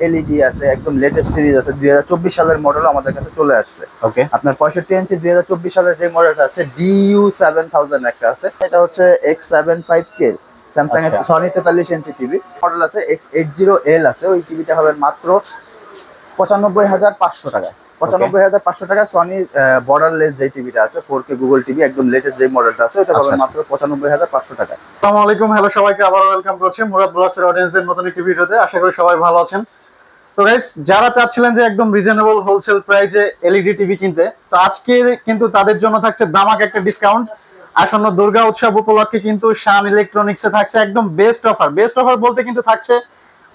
LED আছে, একদম latest series আছে, 2024 সালের মডেল আমাদের কাছে চলে আসছে। ওকে, আপনার 65 ইঞ্চি 2024 সালের যে মডেলটা আছে DU7000 একটা আছে, এটা হচ্ছে X75K স্যামসাং এর সনি 43 ইঞ্চি টিভি মডেল আছে। X80L আছে, ওই টিভিটা হবে মাত্র 95,500 টাকা। 95,500 টাকা সনি বর্ডারলেস যে টিভিটা আছে 4K গুগল টিভি, একদম লেটেস্ট যে মডেলটা আছে ওটা পাবেন মাত্র 95,500 টাকা। আসসালামু আলাইকুম, হ্যালো সবাইকে, আবার ওয়েলকাম করছি মুরাদ ব্লগসের অডিয়েন্সদের নতুন একটি ভিডিওতে। আশা করি সবাই ভালো আছেন। তো গাইস, যারা চাচ্ছিলেন যে একদম রিজনেবল হোলসেল প্রাইসে এলইডি টিভি কিনতে, তো আজকে কিন্তু তাদের জন্য থাকছে ধামাকা একটা ডিসকাউন্ট। আসন্ন দুর্গা উৎসব উপলক্ষে কিন্তু শান ইলেকট্রনিক্সে থাকছে একদম বেস্ট অফার। বেস্ট অফার বলতে কিন্তু থাকছে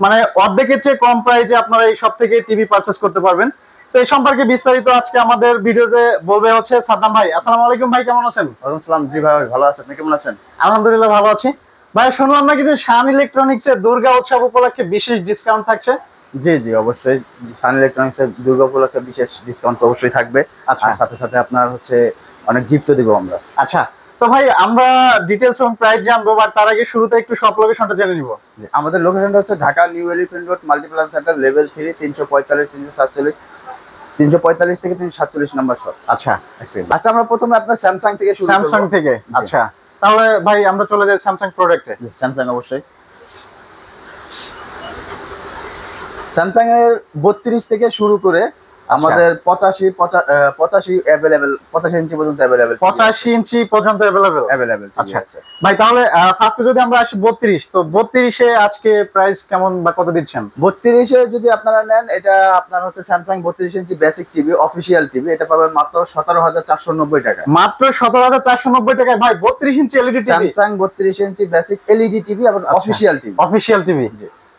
মানে অর্ধেকের চেয়ে কম প্রাইসে আপনারা এই সব থেকে টিভি পারচেজ করতে পারবেন। তো এই সম্পর্কে বিস্তারিত আজকে আমাদের ভিডিওতে বলবে হচ্ছে সাদ্দাম ভাই। আসসালামু আলাইকুম ভাই, কেমন আছেন? ওয়ালাইকুম আসসালাম। জি ভাই, ভালো আছেন, আপনি কেমন আছেন? আলহামদুলিল্লাহ ভালো আছি। ভাই শুনলাম নাকি যে শান ইলেকট্রনিক্সে দুর্গা উৎসব উপলক্ষে বিশেষ ডিসকাউন্ট থাকছে? জি জি, অবশ্যই শান ইলেকট্রনিক্স এর দুর্গা উপলক্ষে বিশেষ ডিসকাউন্ট অবশ্যই থাকবে। আচ্ছা, সাথে সাথে আপনার হচ্ছে অনেক গিফটও দিব আমরা। আচ্ছা, তো ভাই আমরা ডিটেইলস এবং প্রাইস জানবো, বাট তার আগে শুরুতে একটু শপ লোকেশনটা জেনে নিব। আমাদের লোকেশনটা হচ্ছে Dhaka new elephant road Multiplan centre level 3, 345 থেকে 347 নাম্বার শপ। আচ্ছা, আচ্ছা, আমরা প্রথমে আপনার স্যামসাং থেকে শুরু করব। স্যামসাং থেকে, আচ্ছা তাহলে ভাই আমরা চলে যাই স্যামসাং প্রোডাক্টে। স্যামসাং অবশ্যই স্যামসাং এর 32 থেকে শুরু করে আমাদের 85 अवेलेबल, 85 ইঞ্চি পর্যন্ত अवेलेबल, 85 ইঞ্চি পর্যন্ত अवेलेबल। আচ্ছা ভাই তাহলে ফার্স্টে যদি আমরা আসি 32, তো 32 এ আজকে প্রাইস কেমন বা কত দিচ্ছেন? 32 এ যদি আপনারা নেন, এটা আপনার হচ্ছে স্যামসাং 32 ইঞ্চি বেসিক টিভি অফিশিয়াল টিভি, এটা পাবেন মাত্র 17,490 টাকা। মাত্র 17,490 টাকায় ভাই 32 ইঞ্চি এলইডি টিভি, স্যামসাং 32 ইঞ্চি বেসিক এলইডি টিভি এবং অফিশিয়াল টিভি। অফিশিয়াল টিভি,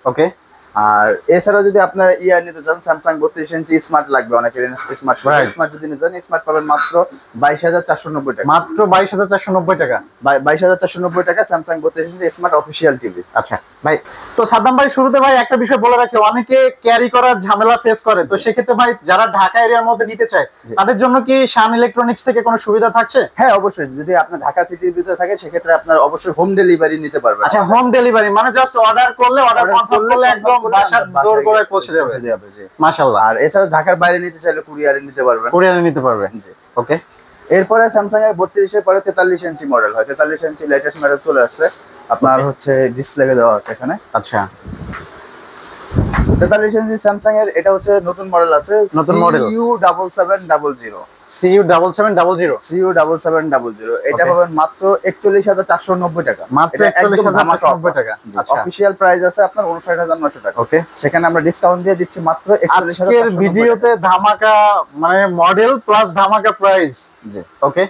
ওকে। আর এছাড়া যদি আপনারা ইয়ার নিতে চান, স্যামসাং 32 ইঞ্চি স্মার্ট লাগবে অনেকের, স্মার্ট যদি নিতে চান স্মার্ট পাবেন মাত্র 22,490 টাকা। মাত্র 22,490 টাকা, 22,490 টাকা স্যামসাং 32 ইঞ্চি স্মার্ট অফিশিয়াল টিভি। আচ্ছা ভাই, তো সাদ্দাম ভাই শুরুতে ভাই একটা বিষয় বলে রাখি, অনেকে ক্যারি করার ঝামেলা ফেস করে, তো সেক্ষেত্রে ভাই যারা ঢাকা এরিয়ার মধ্যে নিতে চায় তাদের জন্য কি শান ইলেকট্রনিক্স থেকে কোনো সুবিধা থাকছে? হ্যাঁ অবশ্যই, যদি আপনার ঢাকা সিটির ভিতরে থাকে সেক্ষেত্রে আপনার অবশ্যই হোম ডেলিভারি নিতে পারবেন। আচ্ছা, হোম ডেলিভারি মানে জাস্ট অর্ডার করলে, অর্ডার কনফার্ম করলে একদম বাসার দৌড় করে পৌঁছে যাবে। মাশাআল্লাহ। আর এছাড়া ঢাকার বাইরে নিতে চাইলে কুরিয়ারে নিতে পারবেন, কুরিয়ারে নিতে পারবেন। জি, ওকে। এরপরে স্যামসাং এর 32 এর পরে 43 ইঞ্চি মডেল হয়, 43 ইঞ্চি লেটেস্ট মডেল চলে আসছে আপনার হচ্ছে ডিসপ্লে দেওয়া আছে এখানে। আচ্ছা, 43 ইঞ্চি স্যামসাং এর এটা হচ্ছে নতুন মডেল আছে, নতুন মডেল CU7700 CU7700 এটা পাবেন মাত্র 41,490 টাকা। মাত্র 41,490 টাকা। আচ্ছা, অফিশিয়াল প্রাইস আছে আপনার 59,900 টাকা। ওকে, সেখানে আমরা ডিসকাউন্ট দিয়ে দিচ্ছি মাত্র 41,490 আজকের ভিডিওতে ধামাকা মানে মডেল প্লাস ধামাকা প্রাইস। জি, ওকে।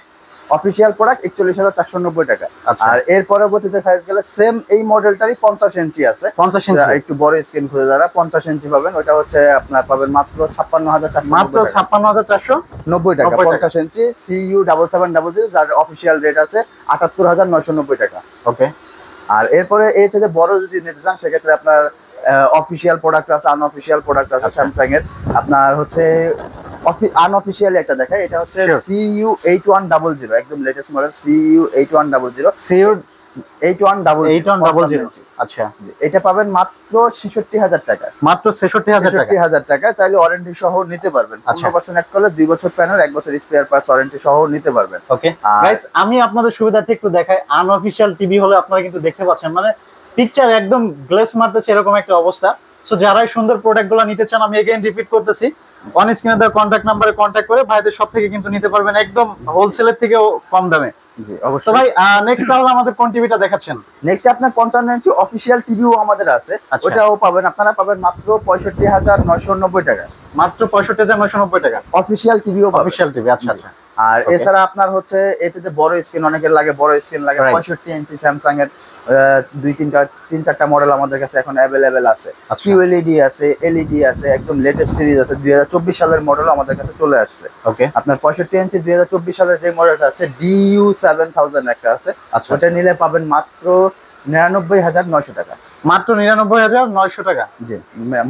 অফিশিয়াল প্রোডাক্ট 41,490 টাকা। আর এর পরবর্তীতে সাইজ গেলে সেম এই মডেলটারই 50 ইঞ্চি আছে, 50 ইঞ্চি একটু বড় স্ক্রিন খুঁজে যারা 50 ইঞ্চি পাবেন, ওটা হচ্ছে আপনার পাবেন মাত্র 56,490 মাত্র 56,490 টাকা। 50 ইঞ্চি CU7700 যার অফিশিয়াল রেট আছে 78,990 টাকা। ওকে। আর এরপরে এই হচ্ছে বড় যদি নিতে চান সেক্ষেত্রে আপনার অফিশিয়াল প্রোডাক্ট আছে, আনঅফিশিয়াল প্রোডাক্ট আছে স্যামসাং এর। আপনার হচ্ছে আনঅফিশিয়ালি একটা দেখায়, এটা হচ্ছে CU8100, একদম লেটেস্ট মডেল CU8100। আচ্ছা, এটা পাবেন মাত্র 66,000 টাকা। মাত্র 66,000 টাকা। চাইলে ওয়ারেন্টি সহ নিতে পারবেন, 15% অ্যাড করলে 2 বছর প্যানেল, 1 বছর স্পেয়ার পার্টস ওয়ারেন্টি সহ নিতে পারবেন। ওকে গাইস, আমি আপনাদের সুবিধার্থে একটু দেখাই। আনঅফিশিয়াল টিভি হলে আপনারা কিন্তু দেখতে পাচ্ছেন মানে পিকচার একদম গ্লেস মারতেছে এরকম একটা অবস্থা। সো যারাই সুন্দর প্রোডাক্টগুলো নিতে চান, আমি এগেইন রিপিট করতেছি, অন স্ক্রিনে দেওয়া কন্টাক্ট নাম্বারে কন্টাক্ট করে ভাইদের সব থেকে কিন্তু নিতে পারবেন একদম হোলসেলের থেকেও কম দামে। জি অবশ্যই। তো ভাই নেক্সট তাহলে আমাদের কোন টিভিটা দেখাচ্ছেন? নেক্সট আপনার 55 ইঞ্চি অফিশিয়াল টিভিও আমাদের আছে, ওটাও পাবেন, আপনারা পাবেন মাত্র 65,990 টাকা। মাত্র 65,990 টাকা অফিশিয়াল টিভিও, অফিশিয়াল টিভি। আচ্ছা আচ্ছা। আর এছাড়া আপনার হচ্ছে এই যে বড় স্ক্রিন অনেকের লাগে, বড় স্ক্রিন লাগে 65 ইঞ্চি স্যামসাং এর 3-4টা মডেল আমাদের কাছে এখন अवेलेबल আছে। QLED আছে, এলইডি আছে, একদম লেটেস্ট সিরিজ আছে, 2024 সালের মডেল আমাদের কাছে চলে আসছে। ওকে। আপনার 65 ইঞ্চি 2024 সালের যে মডেলটা আছে DU7000 একটা আছে, ওটা নিলে পাবেন মাত্র 99,900 টাকা। মাত্র 99,900 টাকা। জি,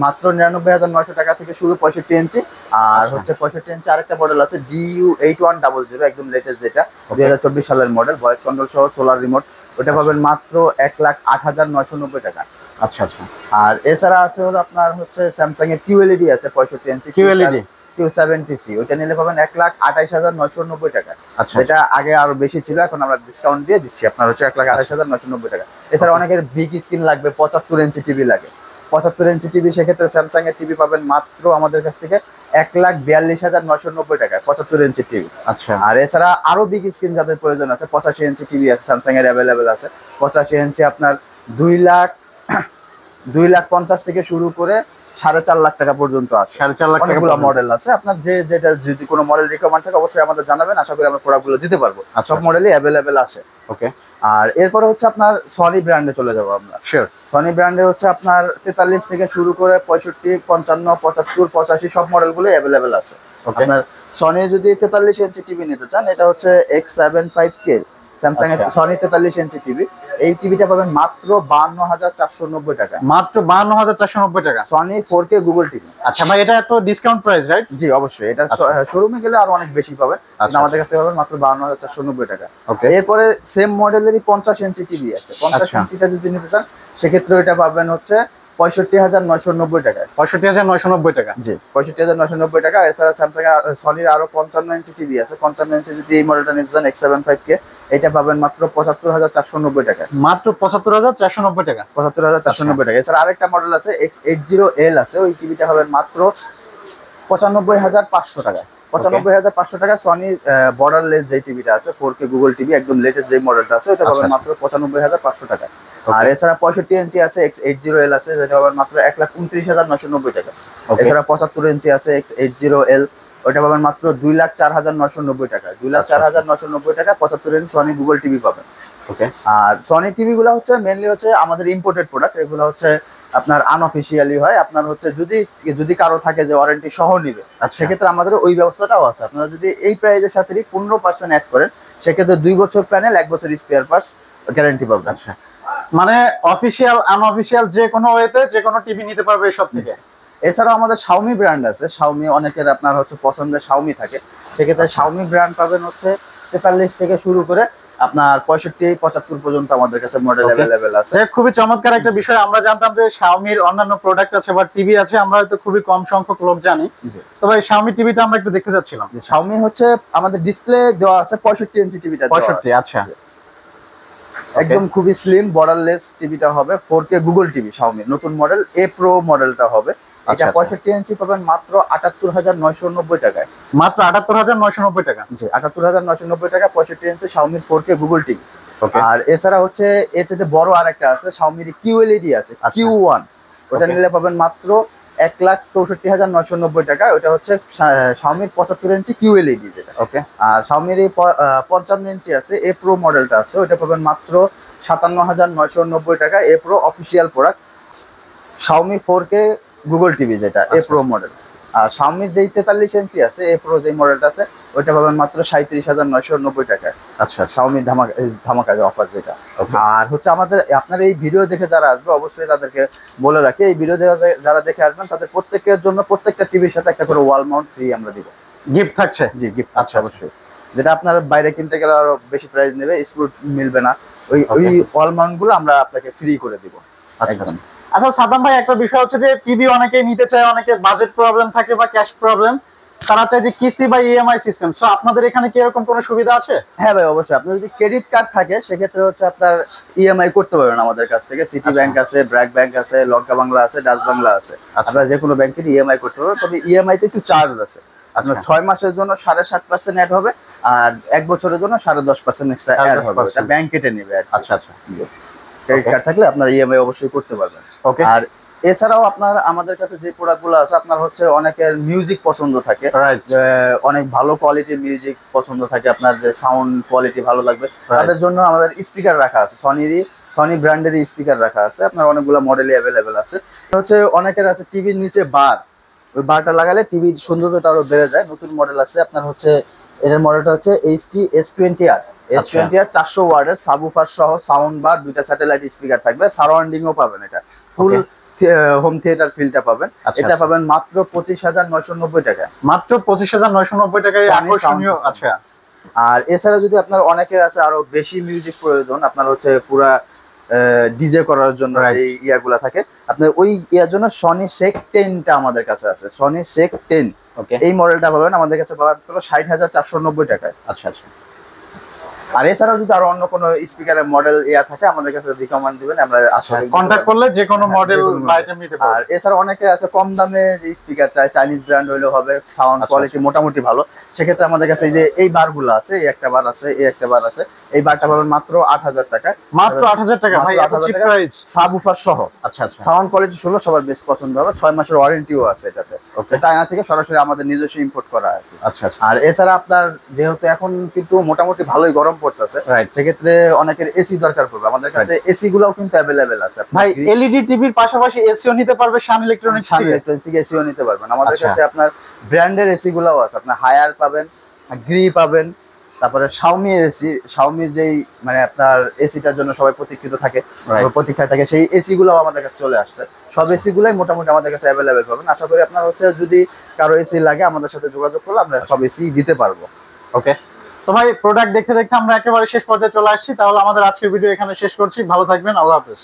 মাত্র 99,900 টাকা থেকে শুরু 65 ইঞ্চি। আর হচ্ছে 65 ইঞ্চি আরেকটা মডেল আছে DU8100, একদম লেটেস্ট যেটা 2024 সালের মডেল, ভয়েস কন্ট্রোল সহ সোলার রিমোট, ওটা পাবেন মাত্র 1,08,990 টাকা। আচ্ছা আচ্ছা। আর এছাড়া আছে হলো আপনার হচ্ছে স্যামসাং এর QLED আছে 65 ইঞ্চি QLED Q70C, ওইটা নিলে পাবেন 1,28,990 টাকা। আচ্ছা যেটা আগে আরো বেশি ছিল, এখন আমরা ডিসকাউন্ট দিয়ে দিচ্ছি, আপনার হচ্ছে 1,28,990 টাকা। এছাড়া অনেকের বিগ স্ক্রিন লাগবে, 75 ইঞ্চি টিভি লাগে, 75 ইঞ্চি টিভি, সেক্ষেত্রে স্যামসাং এর টিভি পাবেন মাত্র আমাদের কাছ থেকে 1,42,990 টাকা 75 ইঞ্চি টিভি। আচ্ছা। আর এছাড়া আরো বিগ স্ক্রিন যাদের প্রয়োজন আছে, 85 ইঞ্চি টিভি আছে স্যামসাং এর অ্যাভেলেবেল আছে। 85 ইঞ্চি আপনার 2,50,000 থেকে শুরু করে 4.5 লাখ টাকা পর্যন্ত আছে। 4.5 লাখ টাকা অনেকগুলো মডেল আছে, আপনার যেটা যদি কোনো মডেল রিকমেন্ড থাকে অবশ্যই আমাদের জানাবেন, আশা করি আমরা প্রোডাক্টগুলো দিতে পারবো। সব মডেলই অ্যাভেলেবেল আছে। ওকে। আর এরপরে হচ্ছে আপনার সনি ব্র্যান্ডে চলে যাবো আমরা। শিওর। সনি ব্র্যান্ডে হচ্ছে আপনার 43 থেকে শুরু করে 65, 55, 75, 85 সব মডেলগুলো অ্যাভেলেবেল আছে। আপনার সনি যদি 43 ইঞ্চি টিভি নিতে চান, এটা হচ্ছে X75K স্যামসাং এর সনি 43 ইঞ্চি টিভি। এই টিভিটা পাবেন মাত্র 52,490 টাকা। মাত্র 52,490 টাকা। Sony 4K Google TV. আচ্ছা ভাই, এটা তো ডিসকাউন্ট প্রাইস রাইট? জি অবশ্যই, এটা শোরুমে গেলে আরো অনেক বেশি পাবেন, আমাদের কাছে পাবেন মাত্র 52,490 টাকা। এরপরে সেম মডেলেরই 50 ইঞ্চি টিভি আছে। 50 ইঞ্চিটা যদি নিতে চান সেক্ষেত্রে এটা পাবেন হচ্ছে 65,990 টাকা। 65,990 টাকা। জি 65,990 টাকা। এছাড়া স্যামসাং এর সনির আরো 55 ইঞ্চি টিভি আছে। 55 ইঞ্চি যদি এই মডেলটা নিতে চান X75K, এটা পাবেন মাত্র 75,490 টাকা। মাত্র 75,490 টাকা। 75,490 টাকা। এছাড়া আরেকটা মডেল আছে X80L আছে, ওই টিভিটা পাবেন মাত্র 95,500 টাকা। 95,500 টাকা। সনি বর্ডারলেস যে টিভিটা আছে 4K গুগল টিভি, একদম লেটেস্ট যে মডেলটা আছে, ওটা পাবেন মাত্র 95,500 টাকা। আর এছাড়া 65 ইঞ্চি আছে X80L আছে, যেটা পাবেন মাত্র 1,29,990 টাকা। এছাড়া 75 ইঞ্চি আছে X80L, ওটা পাবেন মাত্র 2,04,990 টাকা। 2,04,990 টাকা 75 ইঞ্চি সনি গুগল টিভি পাবেন। ওকে। আর সনি টিভি গুলো হচ্ছে মেনলি হচ্ছে আমাদের ইম্পোর্টেড প্রোডাক্ট, এগুলো হচ্ছে আপনার আনঅফিসিয়ালি হয়। আপনার হচ্ছে যদি কারো থাকে যে ওয়ারেন্টি সহ নিবে, সেক্ষেত্রে আমাদের ওই ব্যবস্থাটাও আছে। আপনারা যদি এই প্রাইজের সাথে 15% অ্যাড করেন, সেক্ষেত্রে 2 বছর প্যানেল, 1 বছর স্পেয়ার পার্টস গ্যারান্টি পাবেন। আচ্ছা, মানে অফিসিয়াল আনঅফিসিয়াল যে কোনো ওয়েতে যে কোনো টিভি নিতে পারবে সব থেকে। এছাড়াও আমাদের শাওমি ব্র্যান্ড আছে। শাওমি অনেকের আপনার হচ্ছে পছন্দের শাওমি থাকে, সেক্ষেত্রে শাওমি ব্র্যান্ড পাবেন হচ্ছে 43 থেকে শুরু করে আপনার 65, 75 পর্যন্ত আমাদের কাছে মডেল अवेलेबल আছে। খুবই চমৎকার একটা বিষয়। আমরা জানতাম যে শাওমির অন্যান্য প্রোডাক্ট আছে বা টিভি আছে, আমরা হয়তো খুবই কম সংখ্যক লোক জানি। তবে শাওমি টিভিটা আমরা একটু দেখতে যাচ্ছিলাম। শাওমি হচ্ছে আমাদের ডিসপ্লে দেওয়া আছে 65 ইঞ্চি টিভিটা। 65, আচ্ছা। একদম খুবই স্লিম বর্ডারলেস টিভিটা হবে, 4K গুগল টিভি শাওমি নতুন মডেল A Pro মডেলটা হবে। এটা 65 ইঞ্চি পাবেন মাত্র 78,990 টাকায়। মাত্র 78,990 টাকা। জি 78,990 টাকা 65 ইঞ্চি শাওমির 4K গুগল টিভি। আর এছাড়া হচ্ছে এর চেয়ে বড় আরেকটা আছে, শাওমির QLED আছে Q1, ওটা নিলে পাবেন মাত্র 1,64,990 টাকা। ওটা হচ্ছে শাওমির 75 ইঞ্চি QLED যেটা। ওকে। আর শাওমির 55 ইঞ্চি আছে A Pro মডেলটা আছে, ওটা পাবেন মাত্র 57,990 টাকা। A Pro official product Xiaomi 4K Google TV যেটা A Pro মডেল। আর শাওমির যেই 43 ইঞ্চি আছে A Pro যে মডেলটা আছে, ওইটা পাবেন মাত্র 37,990 টাকা। আচ্ছা, শাওমি ধামাকা অফার যেটা। আর হচ্ছে আমাদের আপনার এই ভিডিও দেখে যারা আসবে অবশ্যই তাদেরকে বলে রাখি, এই ভিডিও যারা দেখে আসবেন তাদের প্রত্যেকের জন্য প্রত্যেকটা টিভির সাথে একটা করে ওয়াল মাউন্ট ফ্রি আমরা দিব। গিফট থাকছে? জি গিফট আছে অবশ্যই, যেটা আপনার বাইরে কিনতে গেলে আরো বেশি প্রাইস নেবে, স্ক্রু মিলবে না, ওই ওয়াল মাউন্ট গুলো আমরা আপনাকে ফ্রি করে দিব। একদম। আচ্ছা সাদ্দাম ভাই, একটা বিষয় হচ্ছে যে টিভি অনেকেই নিতে চায়, অনেকের বাজেট প্রবলেম থাকে বা ক্যাশ প্রবলেম, তারা চায় যে কিস্তি বা ইএমআই সিস্টেম। সো আপনাদের এখানে কি এরকম কোনো সুবিধা আছে? হ্যাঁ ভাই অবশ্যই, আপনার যদি ক্রেডিট কার্ড থাকে সেক্ষেত্রে হচ্ছে আপনার ইএমআই করতে পারবেন আমাদের কাছ থেকে। সিটি ব্যাংক আছে, ব্র্যাক ব্যাংক আছে, লঙ্কা বাংলা আছে, ডাচ বাংলা আছে, আপনারা যে কোনো ব্যাংকের ইএমআই করতে পারবেন। তবে ইএমআই তে একটু চার্জ আছে। আপনার 6 মাসের জন্য 7.5% অ্যাড হবে, আর 1 বছরের জন্য 10.5% এক্সট্রা অ্যাড হবে, এটা ব্যাংক কেটে নেবে। আচ্ছা আচ্ছা, ক্রেডিট কার্ড থাকলে আপনার ইএমআই অবশ্যই করতে পারবেন। ওকে। আর এছাড়াও আপনার আমাদের কাছে যে প্রোডাক্টগুলো আছে, আপনার হচ্ছে অনেকের মিউজিক পছন্দ থাকে, অনেক ভালো কোয়ালিটির মিউজিক পছন্দ থাকে, আপনার যে সাউন্ড কোয়ালিটি ভালো লাগবে, তাদের জন্য আমাদের স্পিকার রাখা আছে। সনি ব্র্যান্ডের স্পিকার রাখা আছে, আপনার অনেকগুলো মডেলই অ্যাভেলেবেল আছে। হচ্ছে অনেকের আছে টিভির নিচে বার, ওই বারটা লাগালে টিভির সৌন্দর্যটা আরো বেড়ে যায়। নতুন মডেল আছে আপনার হচ্ছে, এর মডেলটা হচ্ছে HT S20R। S20R 400 ওয়াটের সাবউফার সহ সাউন্ড বার, 2টা স্যাটেলাইট স্পিকার থাকবে, সারাউন্ডিংও পাবেন, এটা ফুল হোম থিয়েটার ফিলটা পাবেন। এটা পাবেন মাত্র 25,990 টাকা। মাত্র 25,990 টাকায় আকর্ষণীয়। আচ্ছা। আর এছাড়া যদি আপনার অনেকের আছে আরো বেশি মিউজিক প্রয়োজন, আপনার হচ্ছে পুরা ডিজে করার জন্য এই ইয়াগুলা থাকে, আপনার ওই ইয়ার জন্য সনি শেক 10টা আমাদের কাছে আছে। সনি শেক 10 ওকে, এই মডেলটা পাবেন আমাদের কাছে মাত্র 60,490 টাকায়। আচ্ছা আচ্ছা। আর এছাড়াও যদি আরো অন্য কোনো স্পিকারের মডেল ইয়া থাকে আমাদের কাছে রিকমেন্ড দিবেন, আমরা আসলে কন্টাক্ট করলে যে কোনো মডেল বা আইটেম নিতে পারবেন। আর এছাড়া অনেকে আছে কম দামে যে স্পিকার চায়, চাইনিজ ব্র্যান্ড হইলেও হবে, সাউন্ড কোয়ালিটি মোটামুটি ভালো, সেক্ষেত্রে আমাদের কাছে এই যে এই বারগুলো আছে, এই একটা বার আছে, এই একটা বার আছে, এই বারটা পাবেন মাত্র 8,000 টাকা। মাত্র 8,000 টাকা ভাই, এত চিপ প্রাইস। সাবউফার সহ। আচ্ছা আচ্ছা। সাউন্ড কোয়ালিটি শুনলে সবার বেস্ট পছন্দ হবে, 6 মাসের ওয়ারেন্টিও আছে এটাতে। ওকে, চায়না থেকে সরাসরি আমাদের নিজস্ব ইম্পোর্ট করা আর কি। আচ্ছা আচ্ছা। আর এছাড়া আপনার যেহেতু এখন কিন্তু মোটামুটি ভালোই গরম পড়তেছে, রাইট, সেক্ষেত্রে অনেকের এসি দরকার পড়বে, আমাদের কাছে এসি গুলাও কিন্তু অ্যাভেলেবেল আছে ভাই। এলইডি টিভির পাশাপাশি এসিও নিতে পারবে শান ইলেকট্রনিক্স থেকে? ইলেকট্রনিক্স থেকে এসিও নিতে পারবেন আমাদের কাছে। আপনার ব্র্যান্ডের এসি গুলাও আছে, আপনার হায়ার পাবেন, গ্রি পাবেন, তারপরে শাওমি এসি, শাওমির যেই মানে আপনার এসিটার জন্য সবাই প্রতীক্ষিত থাকে, প্রতীক্ষায় থাকে, সেই এসি গুলাও আমাদের কাছে চলে আসছে। সব এসি গুলাই মোটামুটি আমাদের কাছে অ্যাভেলেবেল পাবেন। আশা করি আপনার হচ্ছে যদি কারো এসি লাগে আমাদের সাথে যোগাযোগ করলে আমরা সব এসি দিতে পারবো। ওকে, তো ভাই প্রোডাক্ট দেখতে দেখতে আমরা একেবারে শেষ পর্যায়ে চলে আসছি, তাহলে আমাদের আজকের ভিডিও এখানে শেষ করছি। ভালো থাকবেন, আল্লাহ হাফেজ।